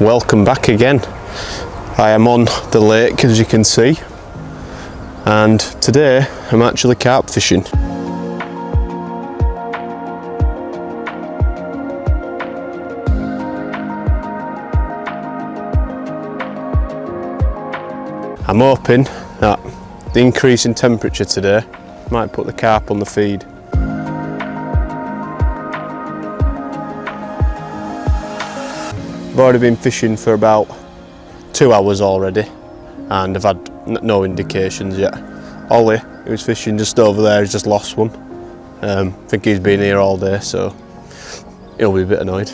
Welcome back again. I am on the lake, as you can see, and today I'm actually carp fishing. I'm hoping that the increase in temperature today might put the carp on the feed. I've already been fishing for about 2 hours already, and I've had no indications yet. Ollie, who was fishing just over there, has just lost one. I think he's been here all day, so he'll be a bit annoyed.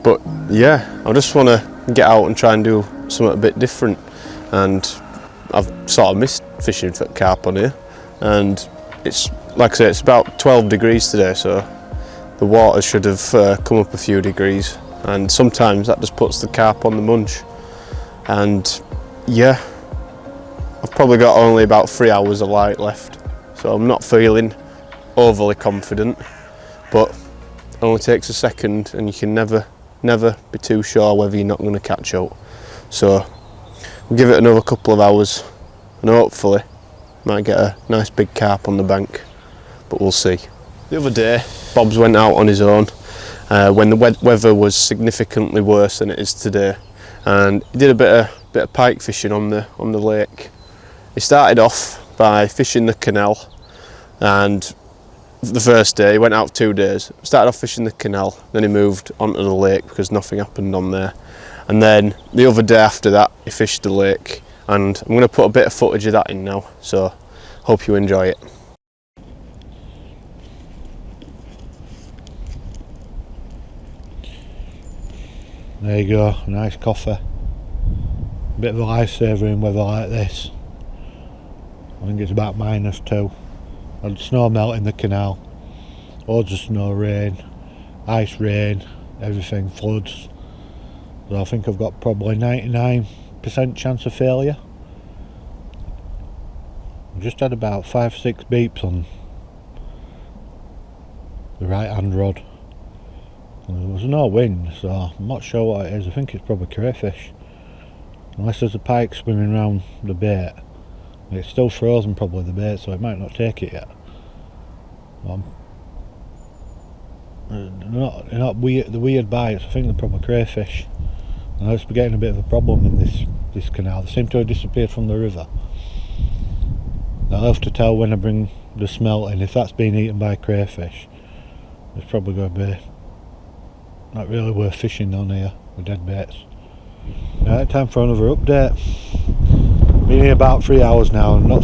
But yeah, I just want to get out and try and do something a bit different, and I've sort of missed fishing for carp on here, and it's, like I say, it's about 12 degrees today, so the water should have come up a few degrees, and sometimes that just puts the carp on the munch. And yeah, I've probably got only about 3 hours of light left, so I'm not feeling overly confident, but it only takes a second, and you can never be too sure whether you're not going to catch out. So we'll give it another couple of hours, and hopefully might get a nice big carp on the bank, but we'll see. The other day, Bob's went out on his own when the weather was significantly worse than it is today, and he did a bit of pike fishing on the lake. He started off by fishing the canal, and the first day, he went out 2 days, started off fishing the canal, then he moved onto the lake because nothing happened on there. And then the other day after that, he fished the lake, and I'm going to put a bit of footage of that in now, so hope you enjoy it. There you go, nice coffee. Bit of a lifesaver in weather like this. I think it's about -2. And snow melt in the canal. Loads of snow, rain, ice rain, everything floods. So I think I've got probably 99% chance of failure. I've just had about 5-6 beeps on the right hand rod. There was no wind, so I'm not sure what it is. I think it's probably crayfish. Unless there's a pike swimming around the bait. It's still frozen, probably, the bait, so it might not take it yet. They're not weird, the weird bites. I think they're probably crayfish. And it's getting a bit of a problem in this canal. They seem to have disappeared from the river. I'll have to tell when I bring the smelt in. If that's been eaten by crayfish, it's probably going to be not really worth fishing on here with dead baits. Right, time for another update. Been here about 3 hours now and not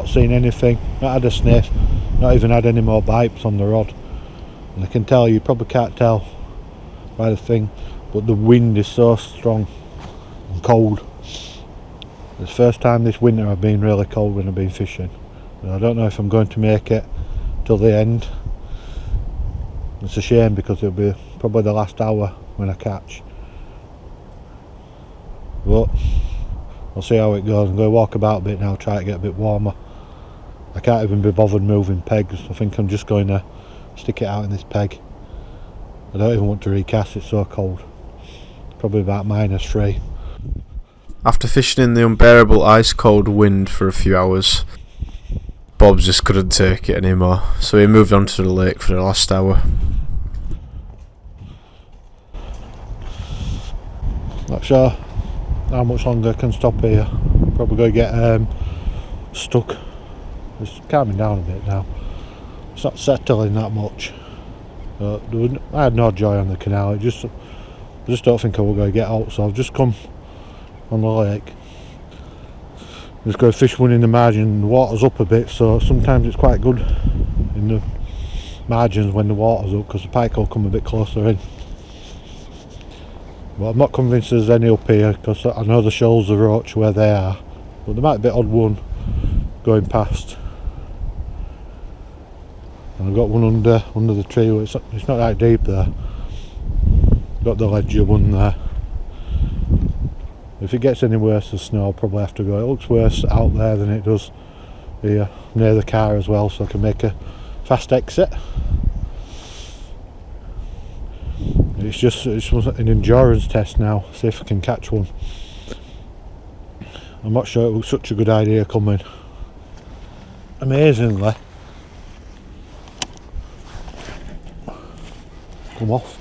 seen anything, not had a sniff, not even had any more bites on the rod. And I can tell, you probably can't tell by the thing, but the wind is so strong and cold. It's the first time this winter I've been really cold when I've been fishing. And I don't know if I'm going to make it till the end. It's a shame because it'll be probably the last hour when I catch. But I'll see how it goes. I'm going to walk about a bit now, try to get a bit warmer. I can't even be bothered moving pegs. I think I'm just going to stick it out in this peg. I don't even want to recast, it's so cold. Probably about -3. After fishing in the unbearable ice cold wind for a few hours, Bob just couldn't take it anymore, so he moved on to the lake for the last hour. Not sure how much longer I can stop here. Probably going to get stuck. It's calming down a bit now. It's not settling that much. I had no joy on the canal. I just don't think I will go to get out, so I've just come on the lake. I'm just going to fish one in the margin. The water's up a bit, so sometimes it's quite good in the margins when the water's up, because the pike will come a bit closer in. But I'm not convinced there's any up here, because I know the shoals are roach where they are, but there might be an odd one going past. And I've got one under the tree. It's not that deep there. Got the ledger one there. If it gets any worse than snow, I'll probably have to go. It looks worse out there than it does here near the car as well, so I can make a fast exit. It's just an endurance test now, see if I can catch one. I'm not sure it was such a good idea coming. Amazingly, come off.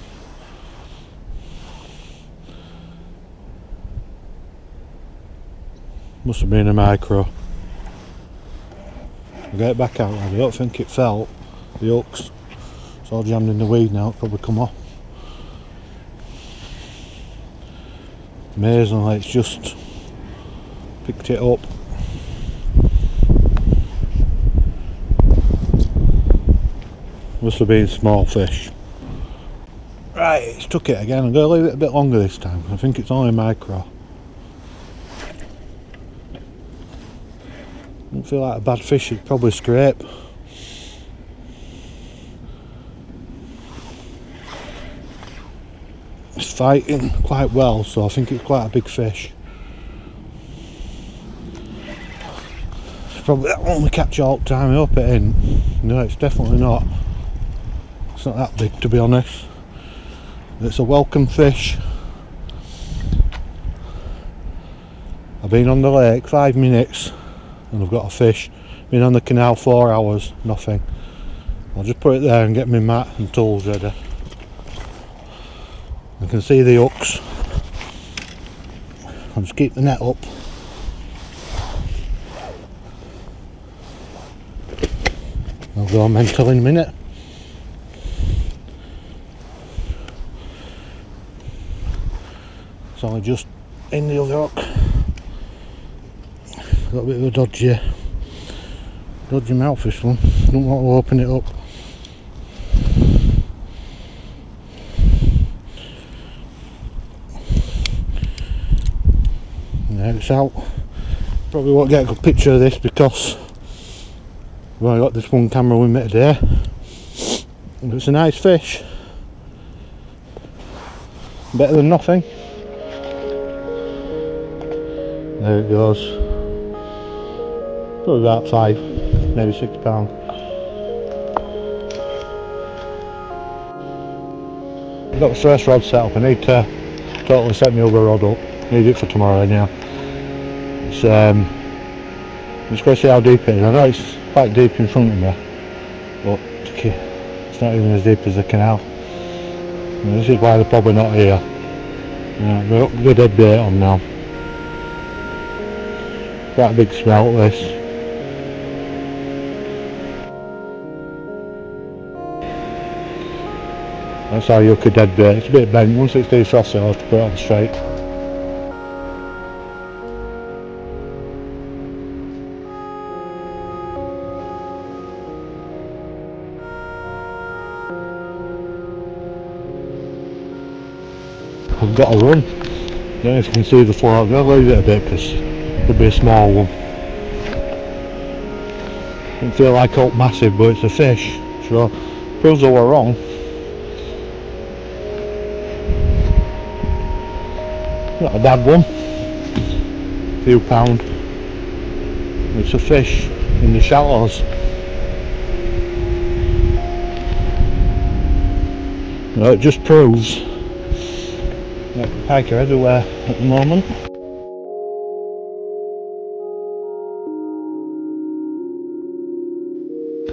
Must have been a micro. I'll get it back out. I don't think it felt the hooks. It's all jammed in the weed now, it'll probably come off. Amazingly, it's just picked it up. Must have been small fish. Right, it's took it again. I'm going to leave it a bit longer this time. I think it's only a micro. Don't feel like a bad fish, it'd probably scrape. It's fighting quite well, so I think it's quite a big fish. It's probably that one we catch all the time. I hope it ain't. No, it's definitely not. It's not that big, to be honest. It's a welcome fish. I've been on the lake 5 minutes and I've got a fish. Been on the canal 4 hours, nothing. I'll just put it there and get my mat and tools ready. I can see the hooks. I'll just keep the net up. I'll go mental in a minute. So I just in the other hook. Got a bit of a dodgy mouth this one. Don't want to open it up. Now it's out. Probably won't get a good picture of this because I've only got this one camera with me today. But it's a nice fish. Better than nothing. There it goes. Probably about 5, maybe 6 pounds. I've got the first rod set up. I need to totally set my other rod up. Need it for tomorrow anyhow. It's I'm just going to see how deep it is. I know it's quite deep in front of me, but it's not even as deep as the canal. And this is why they're probably not here. We're up with dead bait on now. Quite a big smelt this. That's how you hook a dead bait. It's a bit bent. Once it's defrosted, I'll have to put it on straight. I've got to run. I don't know if you can see the float. I'm going to leave it a bit because it could be a small one. Doesn't feel like it's massive, but it's a fish. So proves that we're wrong. Not a bad one. A few pound. It's a fish in the shallows. No, it just proves that pike are everywhere at the moment.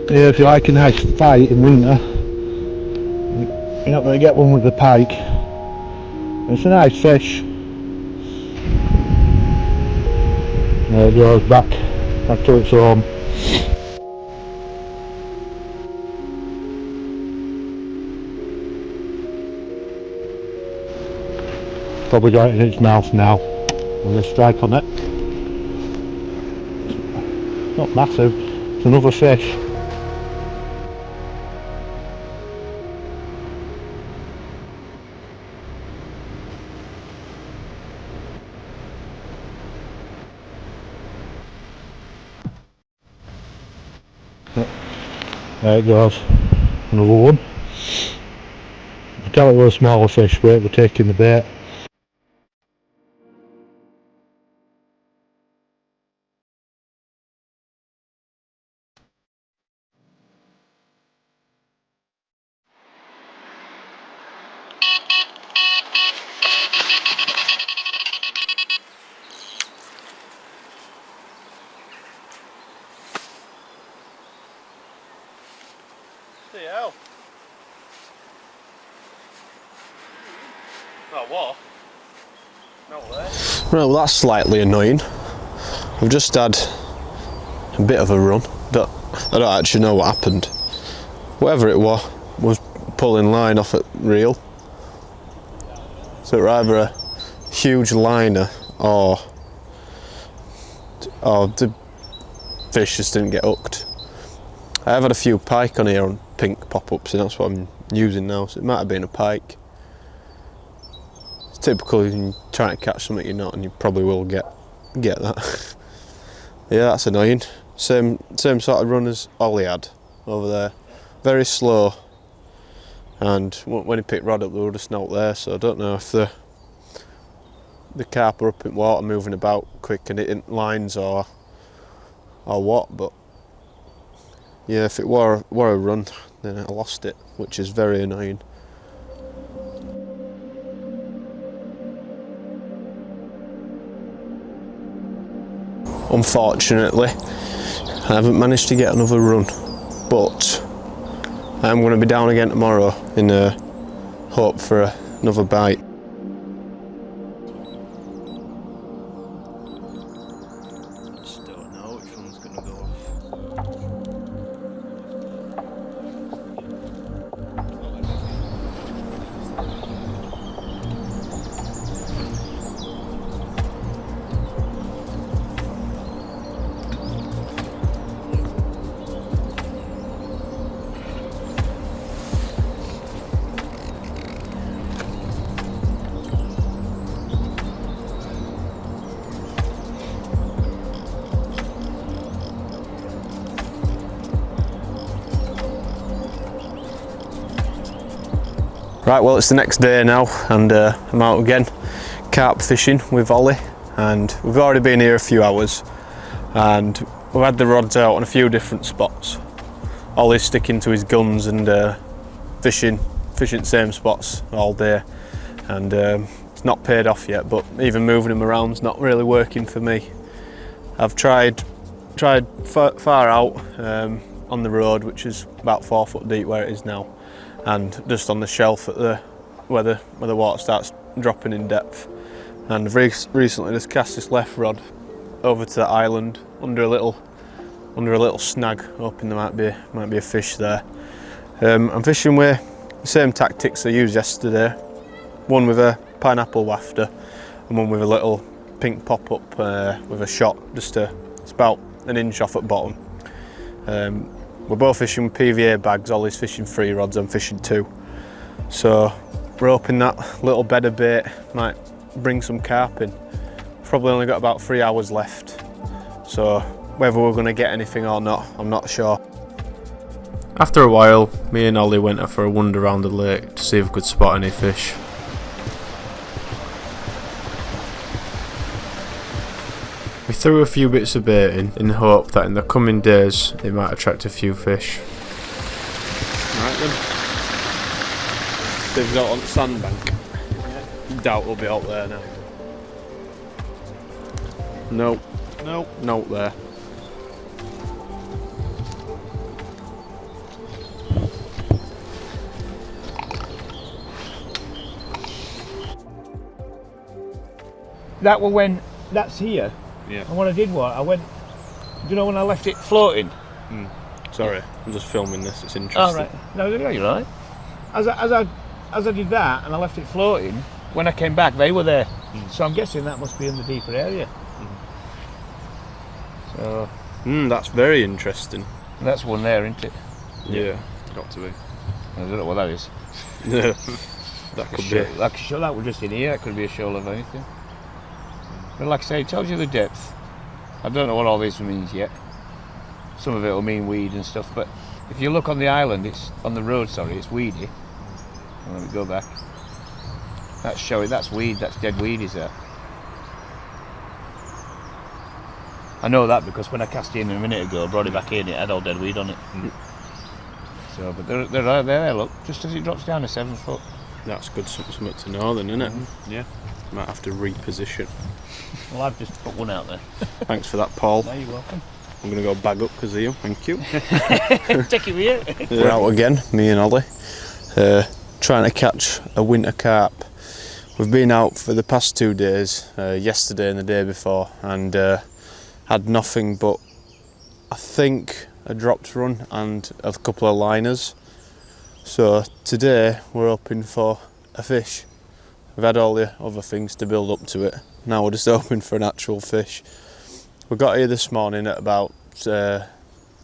Yeah, if you like a nice fight in winter, you're not going to get one with the pike. It's a nice fish. There it goes back to its home. Probably got it in its mouth now. I'm going to strike on it. It's not massive, it's another fish. There it goes, another one. I tell it was a smaller fish, but we're taking the bait. Bloody hell. Oh, what? No way. Right, well that's slightly annoying. I've just had a bit of a run. I don't actually know what happened. Whatever it was pulling line off at reel. So it's either a huge liner or the fish just didn't get hooked. I have had a few pike on here on pink pop-ups and that's what I'm using now, so it might have been a pike. It's typical when you're trying to catch something you're not, and you probably will get that. Yeah, that's annoying. Same sort of run as Ollie had over there. Very slow, and when he picked rod up there was a snout there, so I don't know if the carp are up in water moving about quick and hitting lines or what, but yeah, if it were a run then I lost it, which is very annoying. Unfortunately, I haven't managed to get another run, but I am going to be down again tomorrow in hope for another bite. Just don't know which one's going to go off. Right, well it's the next day now and I'm out again carp fishing with Ollie, and we've already been here a few hours and we've had the rods out on a few different spots. Ollie's sticking to his guns and fishing the same spots all day, and it's not paid off yet, but even moving him around's not really working for me. I've tried far out on the road, which is about 4 foot deep where it is now, and just on the shelf at where the water starts dropping in depth. And I've recently just cast this left rod over to the island under a little snag, hoping there might be a fish there. I'm fishing with the same tactics I used yesterday, one with a pineapple wafter and one with a little pink pop-up with a shot, it's about an inch off at bottom. We're both fishing with PVA bags. Ollie's fishing 3 rods, I'm fishing 2. So we're hoping that little bed of bait might bring some carp in. Probably only got about 3 hours left, so whether we're going to get anything or not, I'm not sure. After a while, me and Ollie went for a wander around the lake to see if we could spot any fish. We threw a few bits of bait in the hope that in the coming days they might attract a few fish. Right then. They've got on the sandbank. Doubt we'll be out there now. Nope. Nope there. That was when that's here. Yeah. And what I did was I went. Do you know when I left it floating? Sorry, I'm just filming this. It's interesting. Oh right. No, you're right. As I did that and I left it floating, when I came back they were there. So I'm guessing that must be in the deeper area. So. That's very interesting. That's one there, isn't it? Yeah, got to be. I don't know what that is. Yeah, that could be. Like a shoal, that was just in here. It could be a shoal of anything. But like I say, it tells you the depth. I don't know what all this means yet. Some of it will mean weed and stuff, but if you look on the island, it's on the road, sorry, it's weedy. Let me go back. That's showing, that's weed, that's dead weed, is there? I know that because when I cast it in a minute ago, I brought it back in, it had all dead weed on it. So, but they're there, look, just as it drops down to 7 foot. That's good, something to know then, isn't it? Yeah. Might have to reposition. Well, I've just put one out there. Thanks for that, Paul. No, you're welcome. I'm going to go bag up because of you, thank you. Take it with you. We're out again, me and Ollie, trying to catch a winter carp. We've been out for the past 2 days, yesterday and the day before, and had nothing but, I think, a dropped run and a couple of liners. So today we're hoping for a fish. We've had all the other things to build up to it. Now we're just hoping for an actual fish. We got here this morning at about, I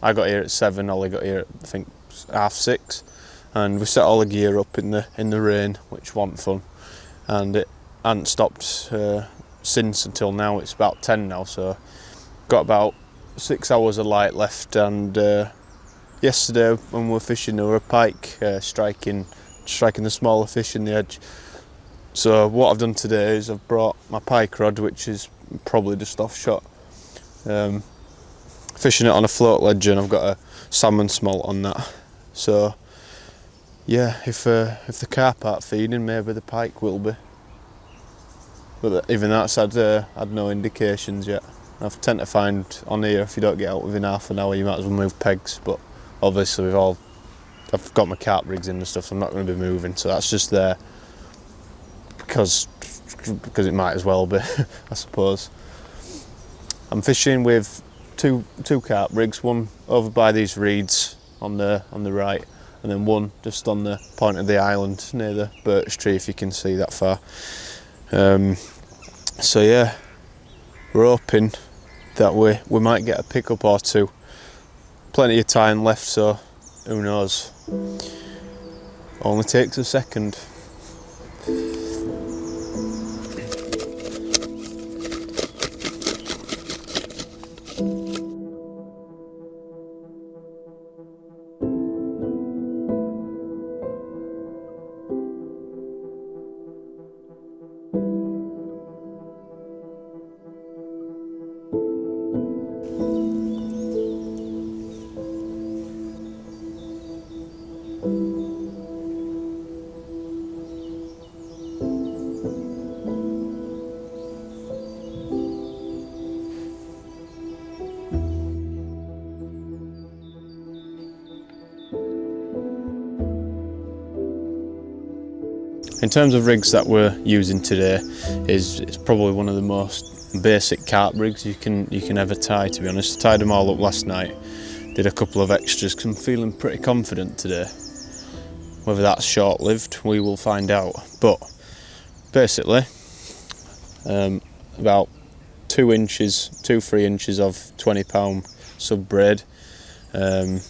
got here at 7, Ollie got here at I think 6:30, and we set all the gear up in the rain, which wasn't fun, and it hadn't stopped since until now. It's about 10 now, so got about 6 hours of light left. And yesterday when we were fishing, there were a pike striking the smaller fish in the edge. So what I've done today is I've brought my pike rod, which is probably just offshot, fishing it on a float ledger, and I've got a salmon smolt on that. So yeah, if the carp aren't feeding, maybe the pike will be. But even that's had no indications yet. I tend to find on here, if you don't get out within half an hour, you might as well move pegs. But obviously I've got my carp rigs in and stuff, so I'm not going to be moving. So that's just there because it might as well be, I suppose. I'm fishing with two carp rigs, one over by these reeds on the right, and then one just on the point of the island near the birch tree, if you can see that far. So yeah, we're hoping that we might get a pickup or two. Plenty of time left, so who knows. Only takes a second. In terms of rigs that we're using today, it's probably one of the most basic carp rigs you can ever tie, to be honest. I tied them all up last night, did a couple of extras because I'm feeling pretty confident today. Whether that's short-lived, we will find out. But basically, about 3 inches of 20-pound sub-braid, and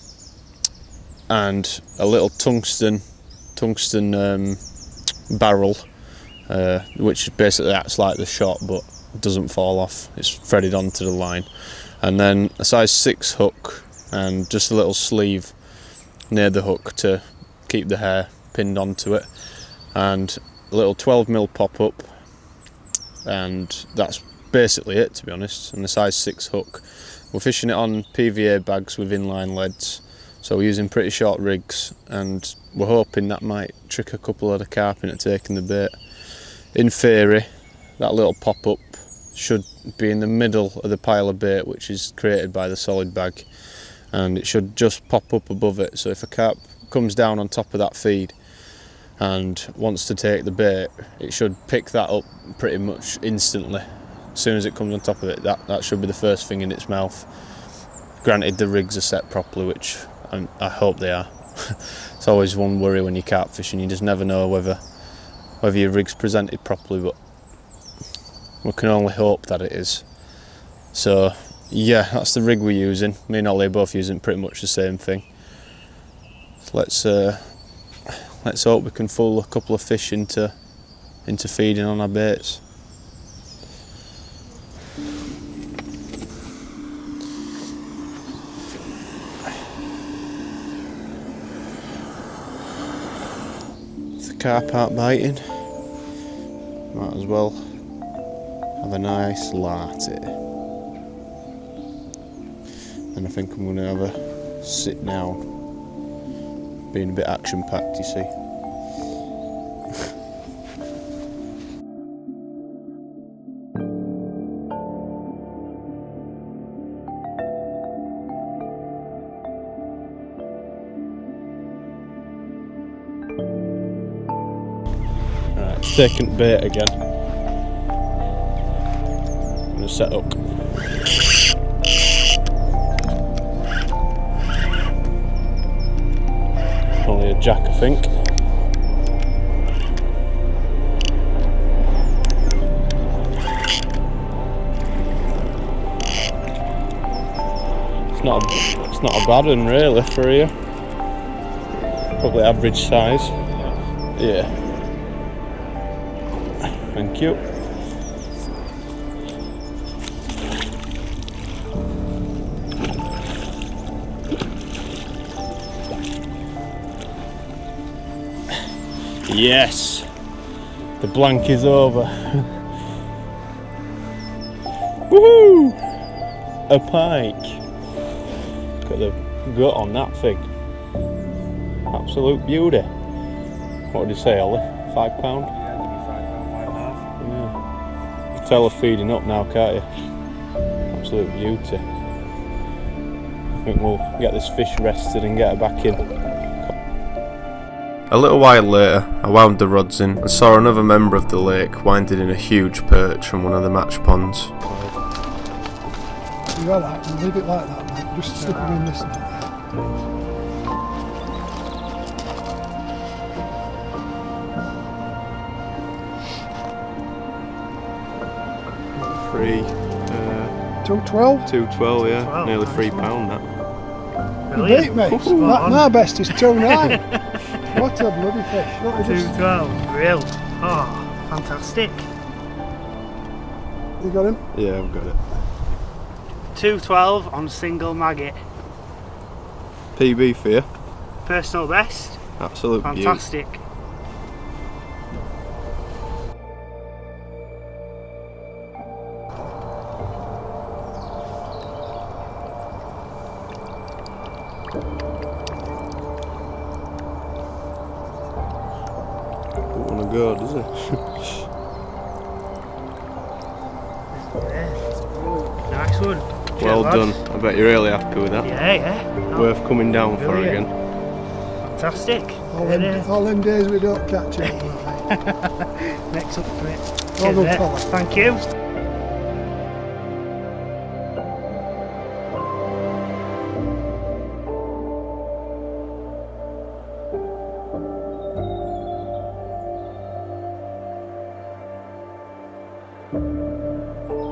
a little tungsten barrel, which basically acts like the shot but doesn't fall off. It's threaded onto the line, and then a size 6 hook and just a little sleeve near the hook to keep the hair pinned onto it, and a little 12mm pop-up, and that's basically it, to be honest, and a size 6 hook. We're fishing it on PVA bags with inline leads, so we're using pretty short rigs, and we're hoping that might trick a couple of the carp into taking the bait. In theory, that little pop-up should be in the middle of the pile of bait, which is created by the solid bag, and it should just pop up above it. So if a carp comes down on top of that feed and wants to take the bait, it should pick that up pretty much instantly. As soon as it comes on top of it, that should be the first thing in its mouth. Granted, the rigs are set properly, which I hope they are. It's always one worry when you're carp fishing, you just never know whether your rig's presented properly, but we can only hope that it is. So yeah, that's the rig we're using. Me and Ollie are both using pretty much the same thing. So let's hope we can fool a couple of fish into feeding on our baits. Carp aren't biting, might as well have a nice larty. And I think I'm going to have a sit down, being a bit action packed, you see. It's taking bait again. I'm going to set up. Only a jack, I think. It's not a bad one really for here. Probably average size. Yeah. Thank you. Yes! The blank is over. Woohoo! A pike. Look at the gut on that thing. Absolute beauty. What did you say, Ollie? £5? Yeah, £5, £5.5. Yeah. You can tell they're feeding up now, can't you? Absolute beauty. I think we'll get this fish rested and get her back in. A little while later, I wound the rods in and saw another member of the lake winding in a huge perch from one of the match ponds. You got that, and leave it like that, mate. Just slip it in this now. Free. 212? 212, yeah. 12, Nearly nice £3 one. that. You beat me. on. My best is 2.9. What a bloody fish. Look at this. 212, real. Oh, fantastic. You got him? Yeah, I've got it. 212 on single maggot. PB for you. Personal best. Absolute beauty. Fantastic. Don't want to go, does it? Nice one. Well Cheers, done. lads. I bet you're really happy with that. Yeah. Oh, Worth coming down for brilliant. again. Fantastic. All them days we don't catch it. Next up for it. Well Cheers, done, mate. fella. Thank you.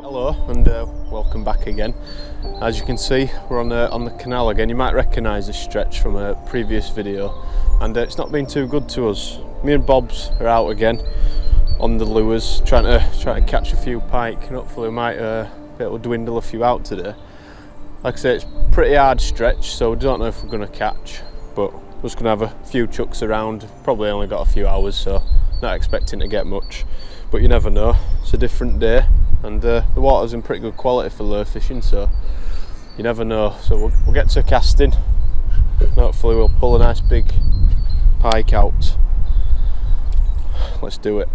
Hello and welcome back again. As you can see, we're on the canal again. You might recognise this stretch from a previous video, and it's not been too good to us. Me and Bob's are out again on the lures, trying to catch a few pike, and hopefully we might be able to dwindle a few out today. Like I say, it's a pretty hard stretch, so we don't know if we're going to catch, but we're just going to have a few chucks around. Probably only got a few hours, so not expecting to get much, but you never know. It's a different day, and the water's in pretty good quality for lure fishing, so you never know. So we'll get to casting, and hopefully we'll pull a nice big pike out. Let's do it.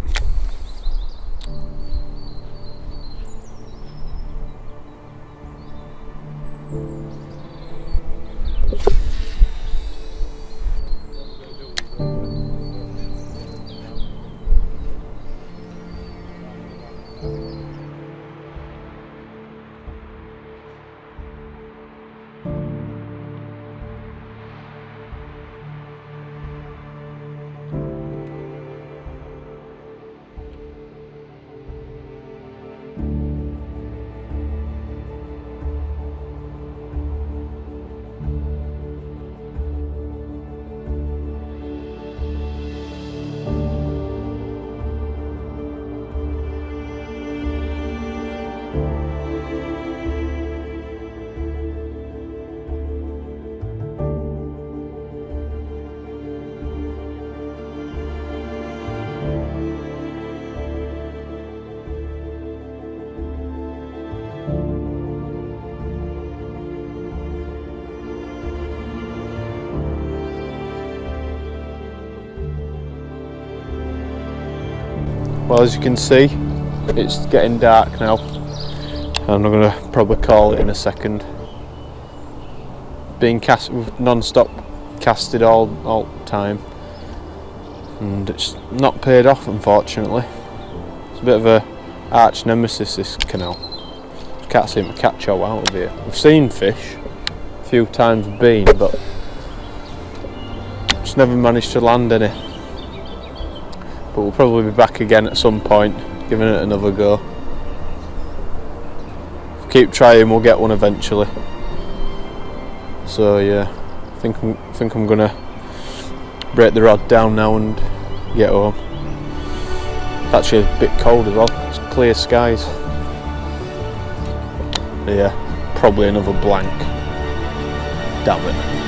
Well, as you can see, it's getting dark now, and I'm going to probably call it in a second. Being cast, we've non-stop casted all the time. and it's not paid off, unfortunately. It's a bit of a arch nemesis, this canal. Can't seem to catch out of here. We've seen fish a few times, we've been, but just never managed to land any. But we'll probably be back again at some point, giving it another go. If we keep trying, we'll get one eventually. So yeah, I think I'm gonna break the rod down now and get home. It's actually a bit cold as well. It's clear skies. But yeah, probably another blank. Damn it.